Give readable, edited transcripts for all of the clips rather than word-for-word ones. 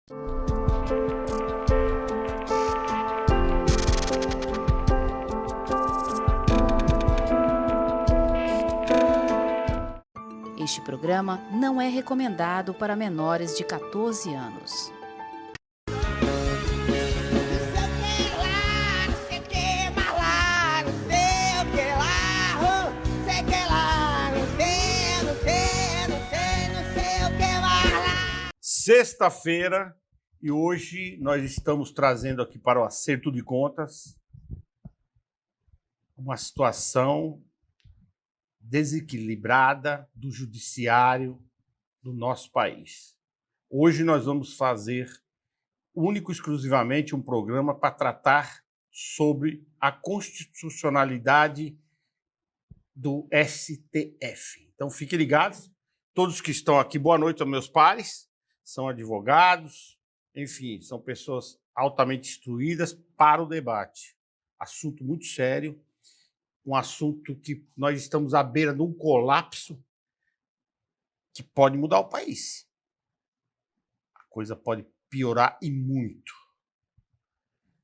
Este programa não é recomendado para menores de 14 anos. Sexta-feira, e hoje nós estamos trazendo aqui para o acerto de contas uma situação desequilibrada do judiciário do nosso país. Hoje nós vamos fazer único e exclusivamente um programa para tratar sobre a constitucionalidade do STF. Então fiquem ligados, todos que estão aqui, boa noite aos meus pares, são advogados, enfim, são pessoas altamente instruídas para o debate. Assunto muito sério, um assunto que nós estamos à beira de um colapso que pode mudar o país. A coisa pode piorar e muito.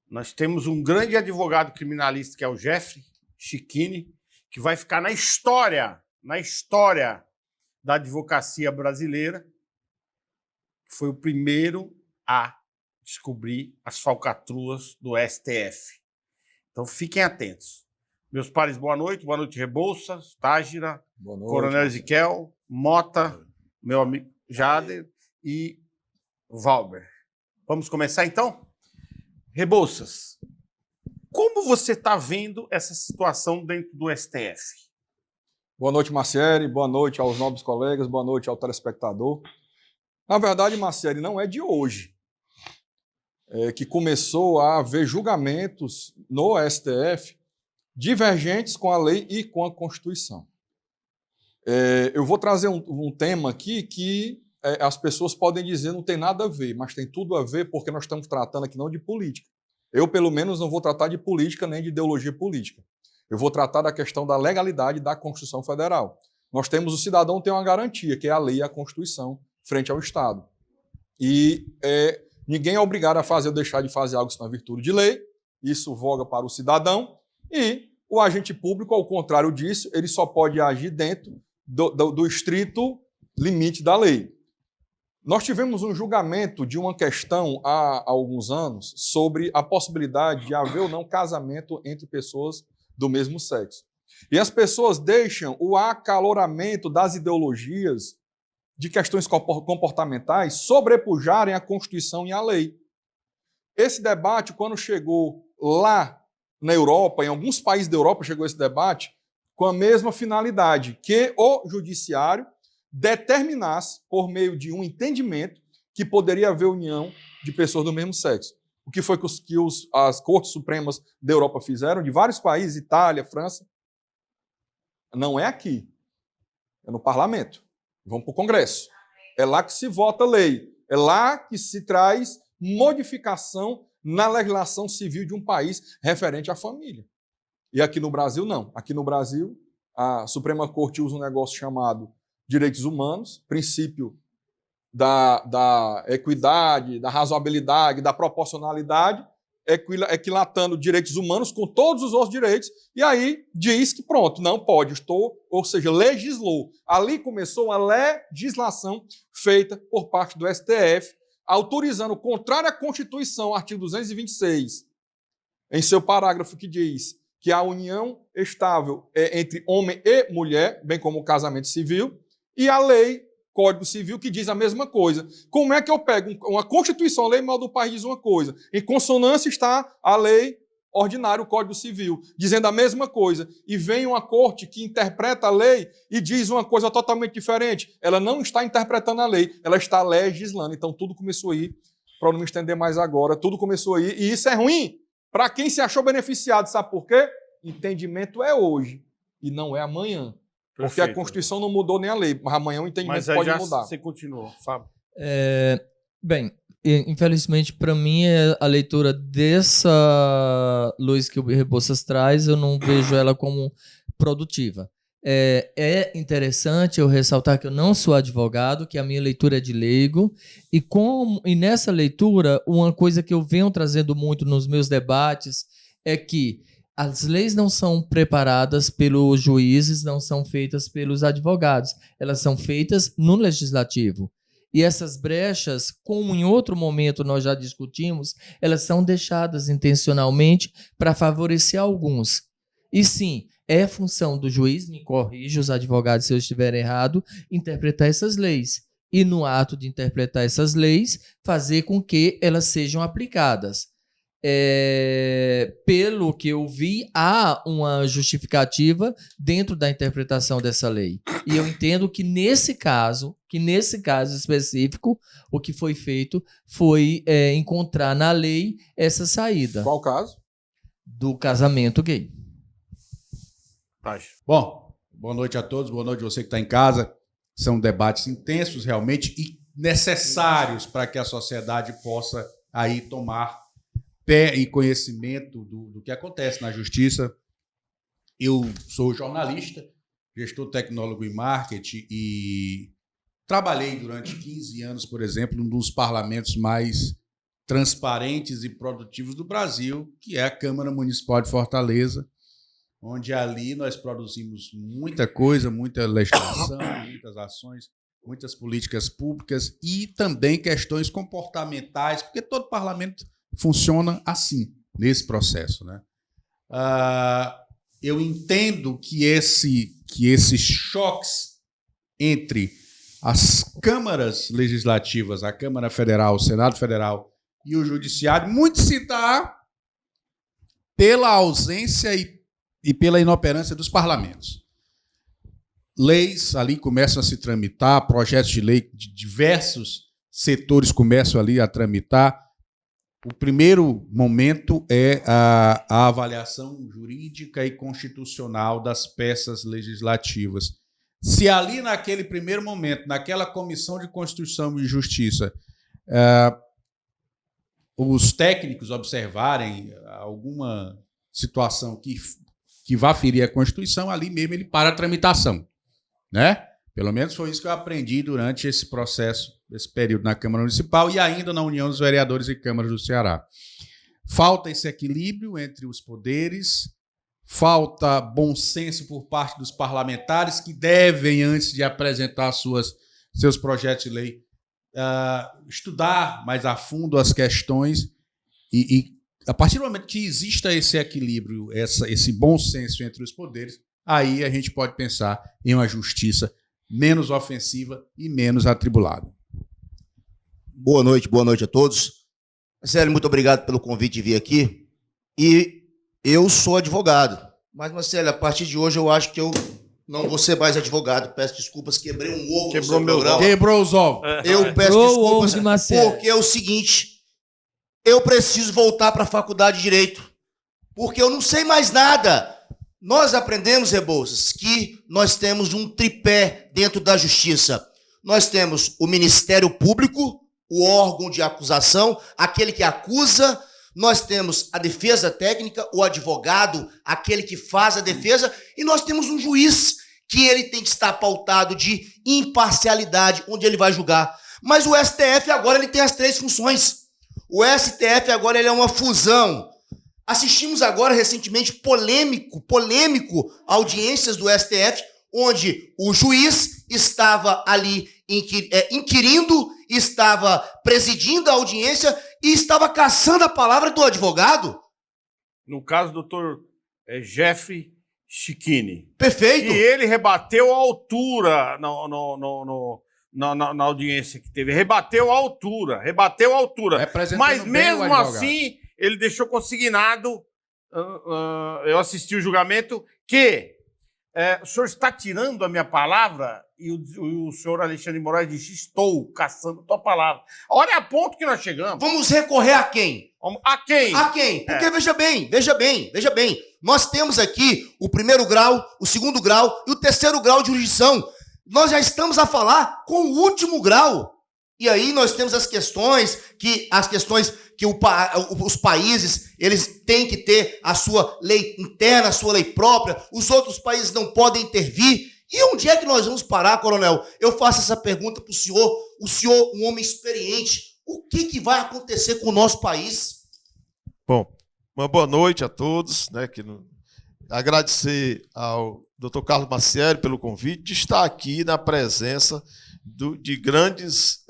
Nós temos um grande advogado criminalista, que é o Jeffrey Chicchini, que vai ficar na história da advocacia brasileira, que foi o primeiro a descobrir as falcatruas do STF. Então fiquem atentos. Meus pares, boa noite Rebouças, Tágira, Coronel Ezequiel, Mota, meu amigo Jader e Valber. Vamos começar então? Rebouças, como você está vendo essa situação dentro do STF? Boa noite, Marcieri, boa noite aos nobres colegas, boa noite ao telespectador. Na verdade, Marcieri, não é de hoje que começou a haver julgamentos no STF divergentes com a lei e com a Constituição. Eu vou trazer um tema aqui que as pessoas podem dizer não tem nada a ver, mas tem tudo a ver porque nós estamos tratando aqui não de política. Eu, pelo menos, não vou tratar de política nem de ideologia política. Eu vou tratar da questão da legalidade da Constituição Federal. Nós temos, o cidadão tem uma garantia, que é a lei e a Constituição, frente ao Estado. E ninguém é obrigado a fazer ou deixar de fazer algo na virtude de lei, isso voga para o cidadão, e o agente público, ao contrário disso, ele só pode agir dentro do estrito limite da lei. Nós tivemos um julgamento de uma questão há alguns anos sobre a possibilidade de haver ou não casamento entre pessoas do mesmo sexo. E as pessoas deixam o acaloramento das ideologias de questões comportamentais sobrepujarem a Constituição e a lei. Esse debate, quando chegou lá na Europa, em alguns países da Europa chegou esse debate com a mesma finalidade, que o judiciário determinasse, por meio de um entendimento, que poderia haver união de pessoas do mesmo sexo. O que foi que as Cortes Supremas da Europa fizeram, de vários países, Itália, França? Não é aqui, é no parlamento. Vamos para o Congresso. É lá que se vota a lei. É lá que se traz modificação na legislação civil de um país referente à família. E aqui no Brasil, não. Aqui no Brasil, a Suprema Corte usa um negócio chamado direitos humanos, princípio da equidade, da razoabilidade, da proporcionalidade, equilatando direitos humanos com todos os outros direitos, e aí diz que pronto, não pode, ou seja, legislou. Ali começou a legislação feita por parte do STF, autorizando, contrário à Constituição, artigo 226, em seu parágrafo que diz que a união estável é entre homem e mulher, bem como o casamento civil, e a lei, Código Civil, que diz a mesma coisa. Como é que eu pego uma Constituição, a lei moral do país diz uma coisa, em consonância está a lei ordinária, o Código Civil, dizendo a mesma coisa, e vem uma corte que interpreta a lei e diz uma coisa totalmente diferente. Ela não está interpretando a lei, ela está legislando. Então tudo começou aí, para não me estender mais agora, tudo começou aí, e isso é ruim para quem se achou beneficiado. Sabe por quê? Entendimento é hoje e não é amanhã. Porque a Constituição não mudou nem a lei, mas amanhã o entendimento pode mudar. Você continuou, Fábio. Bem, infelizmente, para mim, a leitura dessa luz que o Rebouças traz, eu não vejo ela como produtiva. É interessante eu ressaltar que eu não sou advogado, que a minha leitura é de leigo, e nessa leitura, uma coisa que eu venho trazendo muito nos meus debates é que as leis não são preparadas pelos juízes, não são feitas pelos advogados, elas são feitas no legislativo. E essas brechas, como em outro momento nós já discutimos, elas são deixadas intencionalmente para favorecer alguns. E sim, é função do juiz, me corrija os advogados se eu estiver errado, interpretar essas leis. E no ato de interpretar essas leis, fazer com que elas sejam aplicadas. Pelo que eu vi, há uma justificativa dentro da interpretação dessa lei. E eu entendo que nesse caso específico, o que foi feito foi encontrar na lei essa saída. Qual o caso? Do casamento gay. Bom, boa noite a todos, boa noite a você que está em casa. São debates intensos realmente e necessários para que a sociedade possa aí tomar pé e conhecimento do que acontece na justiça. Eu sou jornalista, gestor tecnólogo em marketing e trabalhei durante 15 anos, por exemplo, num dos parlamentos mais transparentes e produtivos do Brasil, que é a Câmara Municipal de Fortaleza, onde ali nós produzimos muita coisa, muita legislação, muitas ações, muitas políticas públicas e também questões comportamentais, porque todo parlamento funciona assim, nesse processo, né? Eu entendo que esses choques entre as câmaras legislativas, a Câmara Federal, o Senado Federal e o Judiciário, muito se dá pela ausência e pela inoperância dos parlamentos. Leis ali começam a se tramitar, projetos de lei de diversos setores começam ali a tramitar. O primeiro momento é a avaliação jurídica e constitucional das peças legislativas. Se ali, naquele primeiro momento, naquela Comissão de Constituição e Justiça, os técnicos observarem alguma situação que vá ferir a Constituição, ali mesmo ele para a tramitação, né? Pelo menos foi isso que eu aprendi durante esse processo, esse período na Câmara Municipal e ainda na União dos Vereadores e Câmaras do Ceará. Falta esse equilíbrio entre os poderes, falta bom senso por parte dos parlamentares que devem, antes de apresentar seus projetos de lei, estudar mais a fundo as questões e a partir do momento que exista esse equilíbrio, esse bom senso entre os poderes, aí a gente pode pensar em uma justiça menos ofensiva e menos atribulada. Boa noite a todos. Marcelo, muito obrigado pelo convite de vir aqui. E eu sou advogado. Mas, Marcelo, a partir de hoje eu acho que eu não vou ser mais advogado. Peço desculpas, quebrei um ovo no seu programa. Quebrou os ovos. Eu peço desculpas porque é o seguinte, eu preciso voltar para a faculdade de Direito, porque eu não sei mais nada. Nós aprendemos, Rebouças, que nós temos um tripé dentro da justiça. Nós temos o Ministério Público, o órgão de acusação, aquele que acusa. Nós temos a defesa técnica, o advogado, aquele que faz a defesa. E nós temos um juiz, que ele tem que estar pautado de imparcialidade, onde ele vai julgar. Mas o STF agora ele tem as três funções. O STF agora ele é uma fusão. Assistimos agora recentemente polêmico audiências do STF, onde o juiz estava ali inquirindo, estava presidindo a audiência e estava caçando a palavra do advogado. No caso do doutor Jeff Chiquini. Perfeito. E ele rebateu a altura na audiência que teve. Rebateu a altura. Mas mesmo assim, ele deixou consignado, eu assisti o julgamento, que o senhor está tirando a minha palavra e o senhor Alexandre de Moraes disse, estou caçando a tua palavra. Olha a ponto que nós chegamos. Vamos recorrer a quem? A quem? A quem? Porque veja bem, nós temos aqui o primeiro grau, o segundo grau e o terceiro grau de jurisdição. Nós já estamos a falar com o último grau. E aí nós temos as questões que os países eles têm que ter a sua lei interna, a sua lei própria, os outros países não podem intervir. E onde é que nós vamos parar, coronel? Eu faço essa pergunta para o senhor, um homem experiente, o que vai acontecer com o nosso país? Bom, uma boa noite a todos, né? Agradecer ao Dr. Carlos Massieri pelo convite de estar aqui na presença de grandes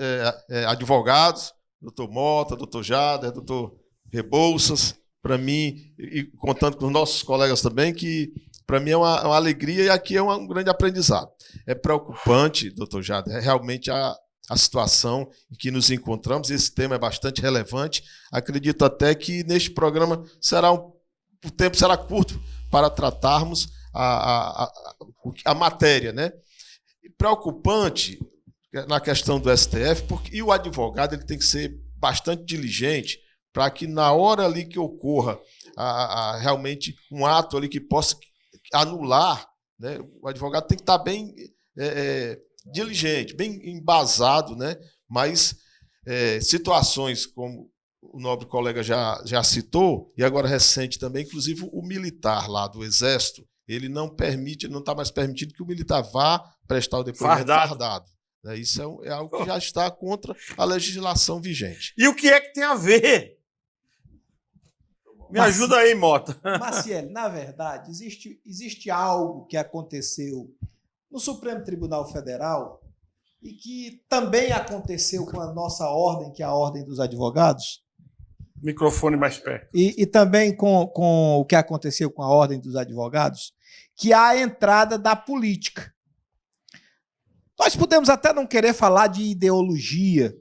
advogados, Dr. Mota, Dr. Jader, Dr. Rebouças, para mim, e contando com os nossos colegas também, que para mim é uma alegria e aqui é um grande aprendizado. É preocupante, Dr. Jader, realmente a situação em que nos encontramos, esse tema é bastante relevante. Acredito até que neste programa o tempo será curto para tratarmos a matéria, né? Preocupante na questão do STF, e o advogado ele tem que ser bastante diligente para que na hora ali que ocorra realmente um ato ali que possa anular, né, o advogado tem que estar bem diligente, bem embasado, né? Mas situações como o nobre colega já citou, e agora recente também, inclusive o militar lá do Exército, ele não está mais permitido que o militar vá prestar o depoimento fardado. Isso é algo que já está contra a legislação vigente. E o que é que tem a ver? Me ajuda aí, Mota. Massieri, na verdade, existe algo que aconteceu no Supremo Tribunal Federal e que também aconteceu com a nossa ordem, que é a Ordem dos Advogados. Microfone mais perto. E também com o que aconteceu com a Ordem dos Advogados, que é a entrada da política. Nós podemos até não querer falar de ideologia,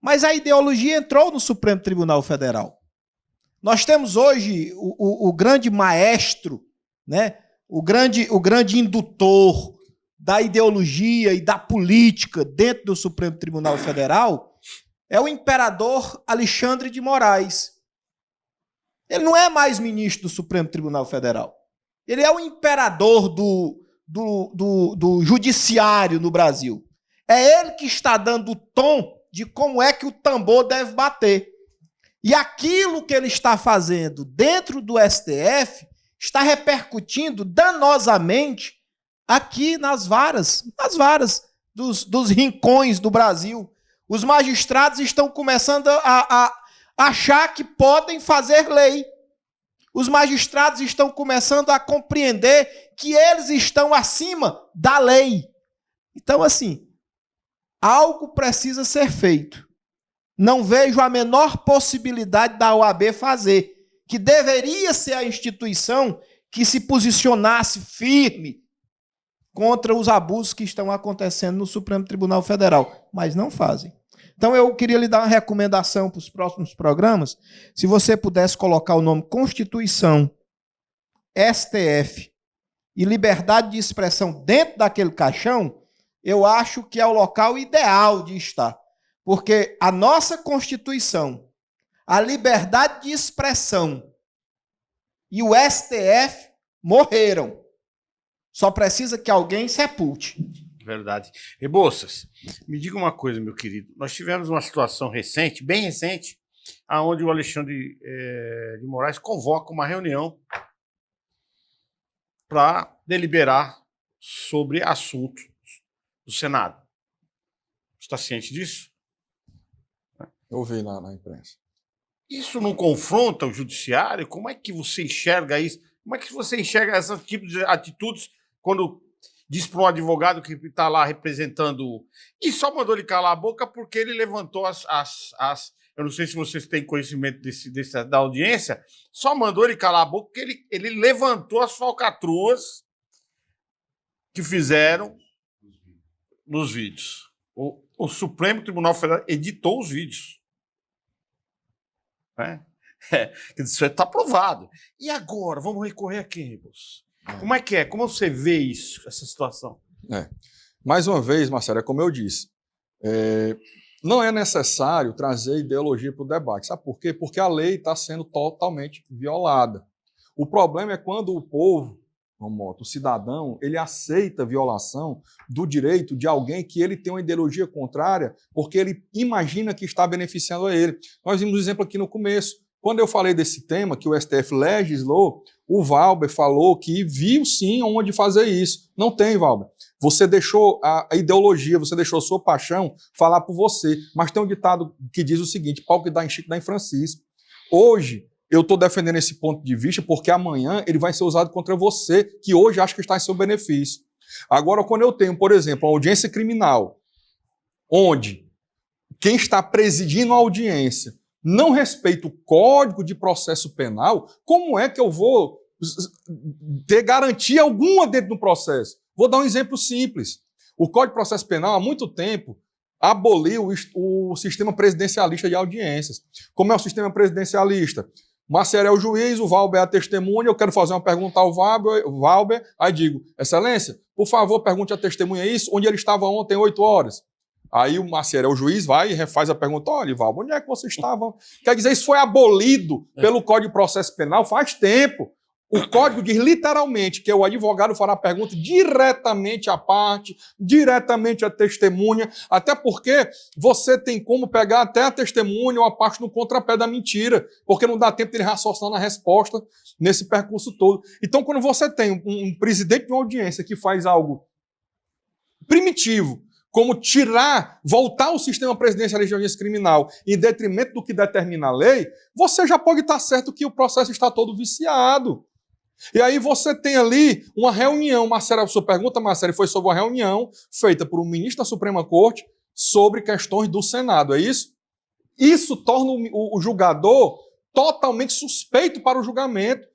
mas a ideologia entrou no Supremo Tribunal Federal. Nós temos hoje o grande maestro, né? o grande indutor da ideologia e da política dentro do Supremo Tribunal Federal é o imperador Alexandre de Moraes. Ele não é mais ministro do Supremo Tribunal Federal. Ele é o imperador do judiciário no Brasil. É ele que está dando o tom de como é que o tambor deve bater. E aquilo que ele está fazendo dentro do STF está repercutindo danosamente aqui nas varas dos rincões do Brasil. Os magistrados estão começando a achar que podem fazer lei. Os magistrados estão começando a compreender que eles estão acima da lei. Então, assim, algo precisa ser feito. Não vejo a menor possibilidade da OAB fazer, que deveria ser a instituição que se posicionasse firme contra os abusos que estão acontecendo no Supremo Tribunal Federal, mas não fazem. Então, eu queria lhe dar uma recomendação para os próximos programas, se você pudesse colocar o nome Constituição, STF e liberdade de expressão dentro daquele caixão, eu acho que é o local ideal de estar. Porque a nossa Constituição, a liberdade de expressão e o STF morreram. Só precisa que alguém sepulte. Verdade. Rebouças, me diga uma coisa, meu querido. Nós tivemos uma situação recente, bem recente, onde o Alexandre de Moraes convoca uma reunião para deliberar sobre assuntos do Senado. Você está ciente disso? Eu vi na imprensa. Isso não confronta o judiciário? Como é que você enxerga isso? Como é que você enxerga esse tipo de atitudes quando diz para um advogado que está lá representando... E só mandou ele calar a boca porque ele levantou eu não sei se vocês têm conhecimento da audiência, só mandou ele calar a boca porque ele levantou as falcatruas que fizeram nos vídeos. O Supremo Tribunal Federal editou os vídeos. Isso está provado. E agora? Vamos recorrer a quem, Rebouças? Como é que é? Como você vê isso, essa situação? Mais uma vez, Marcelo, é como eu disse, não é necessário trazer ideologia para o debate. Sabe por quê? Porque a lei está sendo totalmente violada. O problema é quando o povo Romoto, o cidadão, ele aceita a violação do direito de alguém que ele tem uma ideologia contrária, porque ele imagina que está beneficiando a ele. Nós vimos um exemplo aqui no começo. Quando eu falei desse tema, que o STF legislou, o Valber falou que viu sim onde fazer isso. Não tem, Valber. Você deixou a ideologia, você deixou a sua paixão falar por você. Mas tem um ditado que diz o seguinte: pau que dá em Chico dá em Francisco. Hoje, eu estou defendendo esse ponto de vista porque amanhã ele vai ser usado contra você, que hoje acha que está em seu benefício. Agora, quando eu tenho, por exemplo, uma audiência criminal, onde quem está presidindo a audiência não respeita o Código de Processo Penal, como é que eu vou ter garantia alguma dentro do processo? Vou dar um exemplo simples. O Código de Processo Penal, há muito tempo, aboliu o sistema presidencialista de audiências. Como é o sistema presidencialista? Marcelo é o juiz, o Valber é a testemunha, eu quero fazer uma pergunta ao Valber, aí digo: Excelência, por favor, pergunte à testemunha isso, onde ele estava ontem, 8 horas. Aí o Marcelo é o juiz, vai e refaz a pergunta: olha, Valber, onde é que você estava? Quer dizer, isso foi abolido pelo Código de Processo Penal faz tempo. O código diz literalmente que o advogado fará a pergunta diretamente à parte, diretamente à testemunha, até porque você tem como pegar até a testemunha ou a parte no contrapé da mentira, porque não dá tempo de ele raciocinar na resposta nesse percurso todo. Então, quando você tem um presidente de uma audiência que faz algo primitivo, como voltar o sistema presidencialista de audiência criminal em detrimento do que determina a lei, você já pode estar certo que o processo está todo viciado. E aí você tem ali uma reunião, Marcelo, a sua pergunta, Marcelo, foi sobre uma reunião feita por um ministro da Suprema Corte sobre questões do Senado, é isso? Isso torna o julgador totalmente suspeito para o julgamento.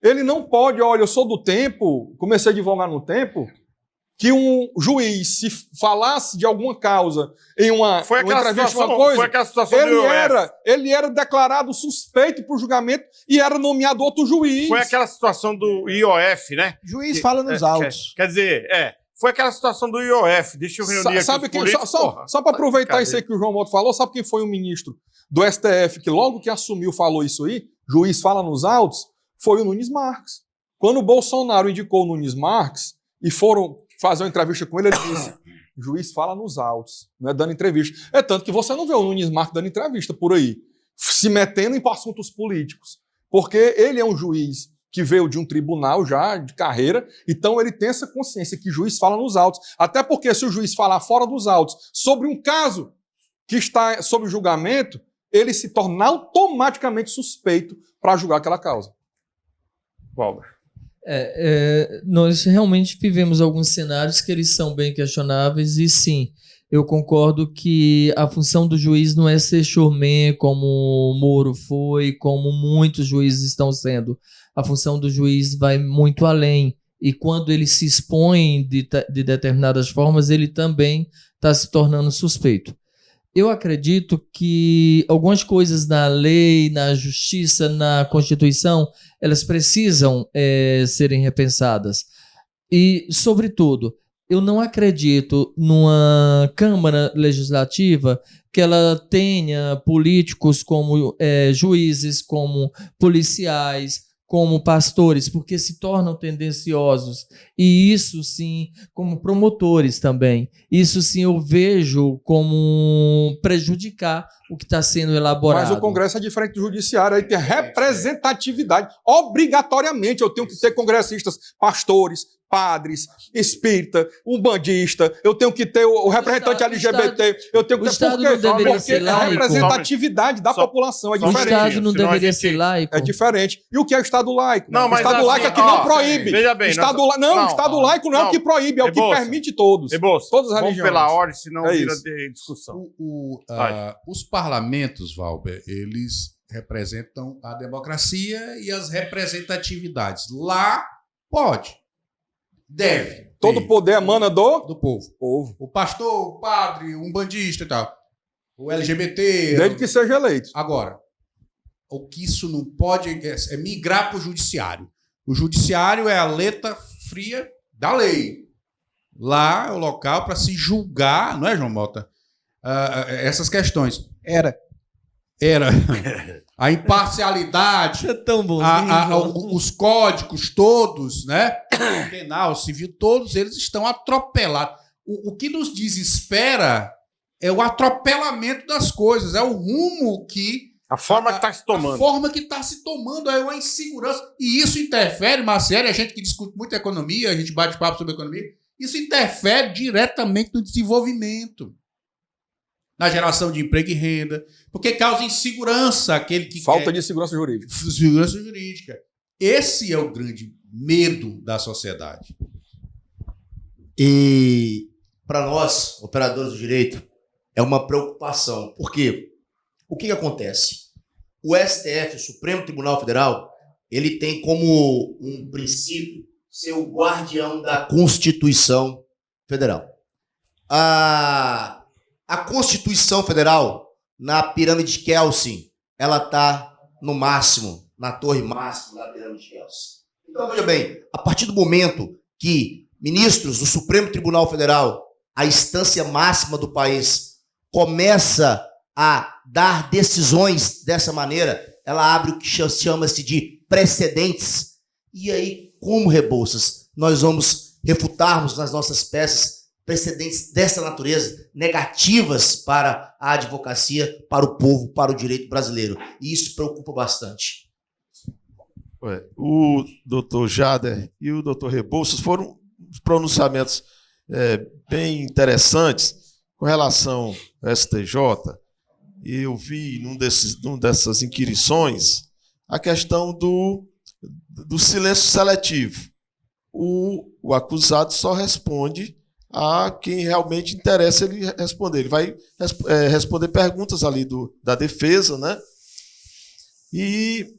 Ele não pode, olha, eu sou do tempo, comecei a advogar no tempo, que um juiz, se falasse de alguma causa em uma entrevista, uma coisa, foi aquela situação ele era declarado suspeito para o julgamento e era nomeado outro juiz. Foi aquela situação do IOF, né? Juiz fala nos autos. Quer dizer, foi aquela situação do IOF. Deixa eu reunir sabe aqui. Só para aproveitar isso aí que o João Moto falou, sabe quem foi o ministro do STF que logo que assumiu falou isso aí? Juiz fala nos autos? Foi o Nunes Marques. Quando o Bolsonaro indicou o Nunes Marques e foram fazer uma entrevista com ele, ele disse: juiz fala nos autos, não é dando entrevista. É tanto que você não vê o Nunes Marques dando entrevista por aí, se metendo em assuntos políticos, porque ele é um juiz que veio de um tribunal já, de carreira, então ele tem essa consciência que juiz fala nos autos. Até porque se o juiz falar fora dos autos sobre um caso que está sob julgamento, ele se torna automaticamente suspeito para julgar aquela causa. Valber. Nós realmente vivemos alguns cenários que eles são bem questionáveis e sim, eu concordo que a função do juiz não é ser showman como o Moro foi, como muitos juízes estão sendo. A função do juiz vai muito além e quando ele se expõe de determinadas formas, ele também está se tornando suspeito. Eu acredito que algumas coisas na lei, na justiça, na Constituição, elas precisam serem repensadas. E, sobretudo, eu não acredito numa Câmara Legislativa que ela tenha políticos como juízes, como policiais, como pastores, porque se tornam tendenciosos. E isso, sim, como promotores também. Isso, sim, eu vejo como prejudicar o que está sendo elaborado. Mas o Congresso é diferente do Judiciário, aí tem representatividade. Obrigatoriamente eu tenho que ter congressistas, pastores, padres, espírita, umbandista, eu tenho que ter o representante LGBT, eu tenho que ter... Estado não deveria ser a laico. representatividade da população é O diferente. Estado não deveria ser laico. É diferente. E o que é o Estado laico? Não, mas o Estado laico é que não proíbe. Veja bem. O Estado laico não é o que proíbe, é o que permite todos. Todas as religiões. Vamos pela ordem, senão vira isso. de discussão. Os parlamentos, Valber, eles representam a democracia e as representatividades. Lá pode. Deve. Todo poder emana do povo. Povo. O pastor, o padre, um bandista e tal. O LGBT. Desde que seja eleito. Agora, o que isso não pode é migrar para o judiciário. O judiciário é a letra fria da lei. Lá é o local para se julgar, não é, João Mota? Essas questões. Era. a imparcialidade, É tão bonzinho. os códigos todos, né? Penal, civil, todos eles estão atropelados. O que nos desespera é o atropelamento das coisas, é o rumo que... A forma que está se tomando. A forma que está se tomando é uma insegurança. E isso interfere, Marcelo, a gente que discute muito economia, a gente bate papo sobre economia, isso interfere diretamente no desenvolvimento, na geração de emprego e renda, porque causa insegurança aquele que Falta de segurança jurídica. Segurança jurídica. Esse é o grande medo da sociedade. E para nós, operadores do direito, é uma preocupação. Por quê? O que acontece? O STF, o Supremo Tribunal Federal, ele tem como um princípio ser o guardião da Constituição Federal. A Constituição Federal, na pirâmide de Kelsen, ela está no máximo, na torre máxima da pirâmide de Kelsen. Então, veja bem, a partir do momento que ministros do Supremo Tribunal Federal, a instância máxima do país, começa a dar decisões dessa maneira, ela abre o que chama-se de precedentes. E aí, como Rebouças, nós vamos refutarmos nas nossas peças precedentes dessa natureza, negativas para a advocacia, para o povo, para o direito brasileiro. E isso preocupa bastante. O doutor Jader e o doutor Rebouças foram pronunciamentos bem interessantes com relação ao STJ. Eu vi num dessas inquirições a questão do silêncio seletivo. O acusado só responde a quem realmente interessa ele responder. Ele vai responder perguntas ali da defesa, né? E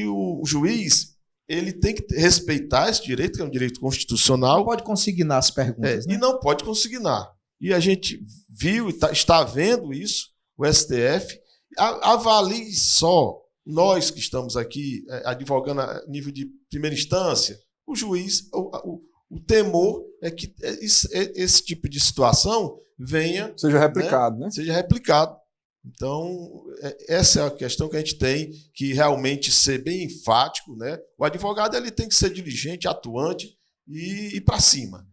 o juiz, ele tem que respeitar esse direito, que é um direito constitucional. Não pode consignar as perguntas, né? E não pode consignar. E a gente viu e está vendo isso, o STF. Avalie só, nós que estamos aqui advogando a nível de primeira instância, o juiz, o temor é que esse tipo de situação seja replicado, né? Seja replicado. Então, essa é a questão que a gente tem que realmente ser bem enfático, né? O advogado ele tem que ser diligente, atuante e ir para cima.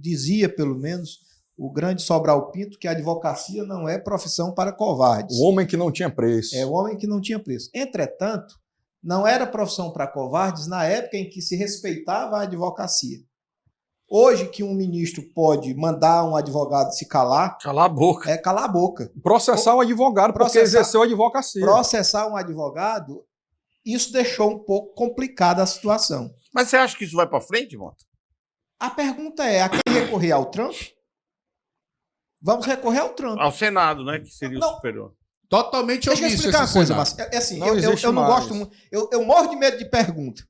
Dizia, pelo menos, o grande Sobral Pinto, que a advocacia não é profissão para covardes. O homem que não tinha preço. É o homem que não tinha preço. Entretanto, não era profissão para covardes na época em que se respeitava a advocacia. Hoje que um ministro pode mandar um advogado se calar... Calar a boca. Calar a boca. Processar um advogado porque exerceu a advocacia. Processar um advogado, isso deixou um pouco complicada a situação. Mas você acha que isso vai para frente, Mota? A pergunta é, a quem recorrer ao Trump? Vamos recorrer ao Trump. Ao Senado, né? Que seria o superior. Totalmente omisso. Deixa eu explicar uma coisa, Márcio. Assim, eu não gosto muito. Eu morro de medo de pergunta.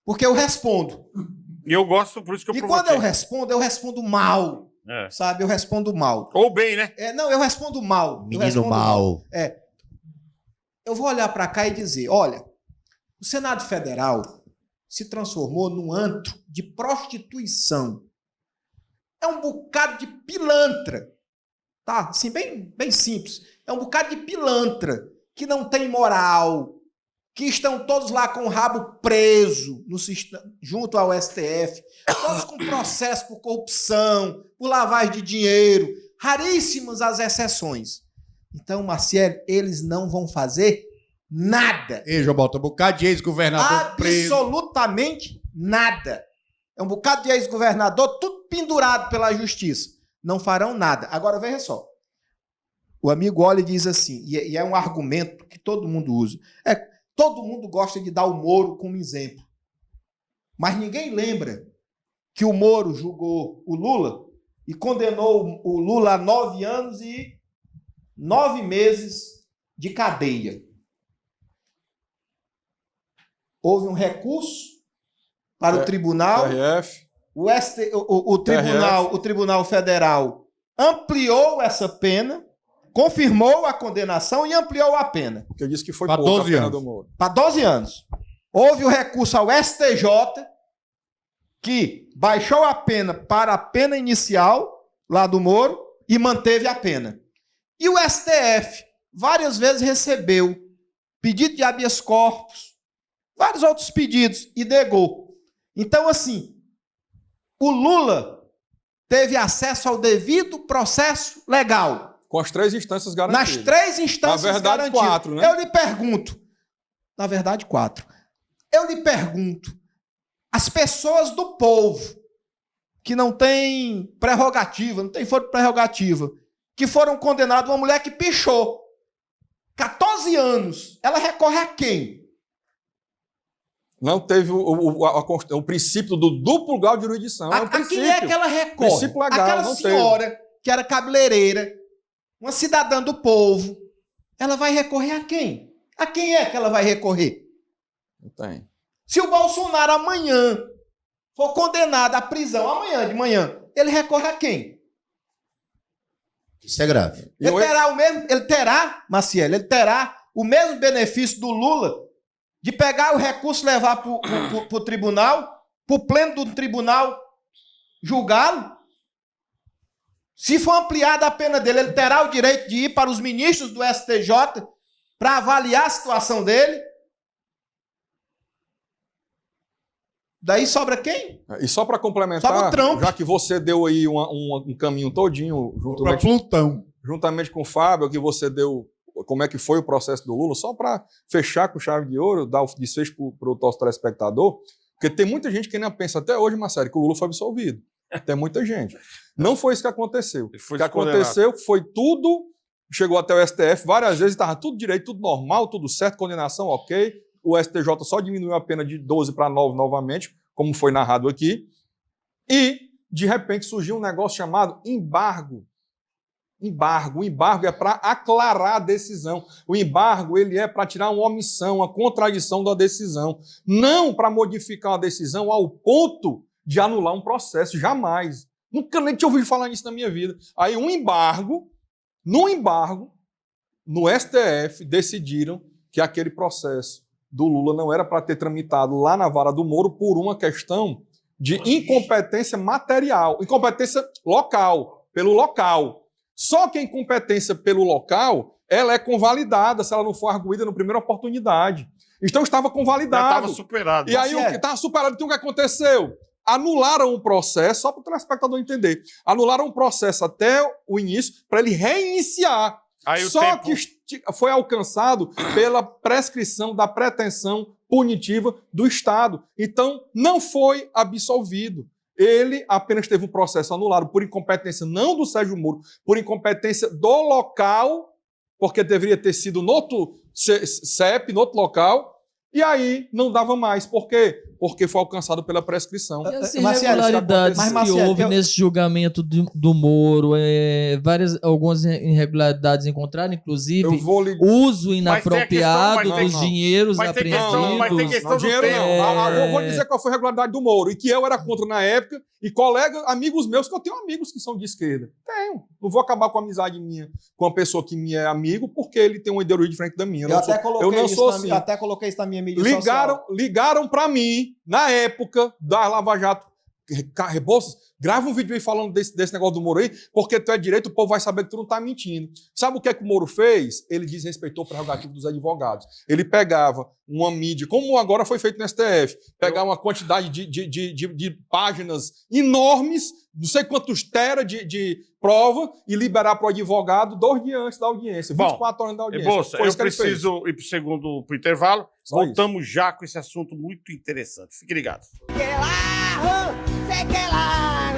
Porque eu respondo. E eu gosto, por isso que eu provoquei. E quando eu respondo mal. Sabe? Eu respondo mal. Ou bem, né? Não, eu respondo mal. Menino mal. Eu vou olhar para cá e dizer, olha, o Senado Federal se transformou num antro de prostituição. É um bocado de pilantra. Tá? Assim, bem simples. É um bocado de pilantra que não tem moral, que estão todos lá com o rabo preso junto ao STF, todos com processo por corrupção, por lavagem de dinheiro, raríssimas as exceções. Então, Marcelo, eles não vão fazer nada. Ei, João Balta, um bocado de ex-governador preso. Absolutamente nada. É um bocado de ex-governador, tudo pendurado pela justiça. Não farão nada. Agora, veja só. O amigo olha e diz assim, e é um argumento que todo mundo usa. Todo mundo gosta de dar o Moro como exemplo. Mas ninguém lembra que o Moro julgou o Lula e condenou o Lula a 9 anos e 9 meses de cadeia. Houve um recurso para o tribunal. TRF. O Tribunal Federal ampliou essa pena, confirmou a condenação e ampliou a pena. Porque disse que foi para 12 anos. Do Moro. Para 12 anos. Houve o recurso ao STJ, que baixou a pena para a pena inicial, lá do Moro, e manteve a pena. E o STF várias vezes recebeu pedido de habeas corpus, vários outros pedidos, e negou. Então, assim, o Lula teve acesso ao devido processo legal. Com as 3 instâncias garantidas. Nas 3 instâncias Na verdade, garantidas. 4, né? Eu lhe pergunto, na verdade, 4. Eu lhe pergunto, as pessoas do povo que não têm prerrogativa, não tem foro de prerrogativa, que foram condenados, uma mulher que pichou 14 anos, ela recorre a quem? Não teve o princípio do duplo grau de jurisdição. A quem é que ela recorre? Princípio legal, aquela não senhora teve. que era cabeleireira, uma cidadã do povo, ela vai recorrer a quem? A quem é que ela vai recorrer? Não tem. Se o Bolsonaro amanhã for condenado à prisão, amanhã de manhã, ele recorre a quem? Isso é grave. Ele terá, Maciel, ele terá o mesmo benefício do Lula de pegar o recurso e levar para o tribunal, para o pleno do tribunal julgá-lo? Se for ampliada a pena dele, ele terá o direito de ir para os ministros do STJ para avaliar a situação dele? Daí sobra quem? E só para complementar, Sobra o Trump. já que você deu aí um caminho todinho, Para Plutão. juntamente com o Fábio, que você deu como é que foi o processo do Lula, só para fechar com chave de ouro, dar o desfecho para o nosso telespectador, porque tem muita gente que ainda pensa até hoje, Marcelo, que o Lula foi absolvido. Tem muita gente. Não foi isso que aconteceu. O que aconteceu foi tudo, chegou até o STF várias vezes, estava tudo direito, tudo normal, tudo certo, condenação ok. O STJ só diminuiu a pena de 12 para 9 novamente, como foi narrado aqui. E, de repente, surgiu um negócio chamado embargo. O embargo é para aclarar a decisão. O embargo ele é para tirar uma omissão, uma contradição da decisão. Não para modificar uma decisão ao ponto de anular um processo. Jamais. Nunca nem tinha ouvido falar nisso na minha vida. Aí, no embargo, no STF, decidiram que aquele processo do Lula não era para ter tramitado lá na vara do Moro por uma questão de incompetência material, incompetência local, pelo local. Só que a incompetência pelo local, ela é convalidada se ela não for arguída na primeira oportunidade. Então estava convalidado. Já estava superado. E aí o que estava superado, então o que aconteceu? Anularam o processo, só para o telespectador entender, anularam o processo até o início para ele reiniciar. Só que foi alcançado pela prescrição da pretensão punitiva do Estado. Então, não foi absolvido. Ele apenas teve um processo anulado por incompetência não do Sérgio Moro, por incompetência do local, porque deveria ter sido no outro CEP, no outro local, e aí não dava mais. Por quê? Porque foi alcançado pela prescrição. E as irregularidades que houve nesse julgamento do Moro, algumas irregularidades encontradas, inclusive uso inapropriado dos dinheiros apreendidos. Mas tem questão do tempo. Eu vou dizer qual foi a irregularidade do Moro, e que eu era contra na época, e amigos meus, que eu tenho amigos que são de esquerda. Tenho. Não vou acabar com a amizade minha com uma pessoa que me é amigo, porque ele tem uma ideia diferente da minha. Eu não sou assim. Eu até coloquei isso na minha mídia social. Ligaram para mim, na época da Lava Jato, Rebouças, grava um vídeo aí falando desse negócio do Moro aí, porque tu é direito, o povo vai saber que tu não tá mentindo. Sabe o que é que o Moro fez? Ele desrespeitou o prerrogativo dos advogados. Ele pegava uma mídia, como agora foi feito no STF, pegava uma quantidade de páginas enormes, não sei quantos tera de prova, e liberar para o advogado 2 dias antes da audiência, 24 horas da audiência. Rebouças, eu preciso ir para o intervalo. Voltamos já com esse assunto muito interessante. Fique ligado. Que lá, sei que lá,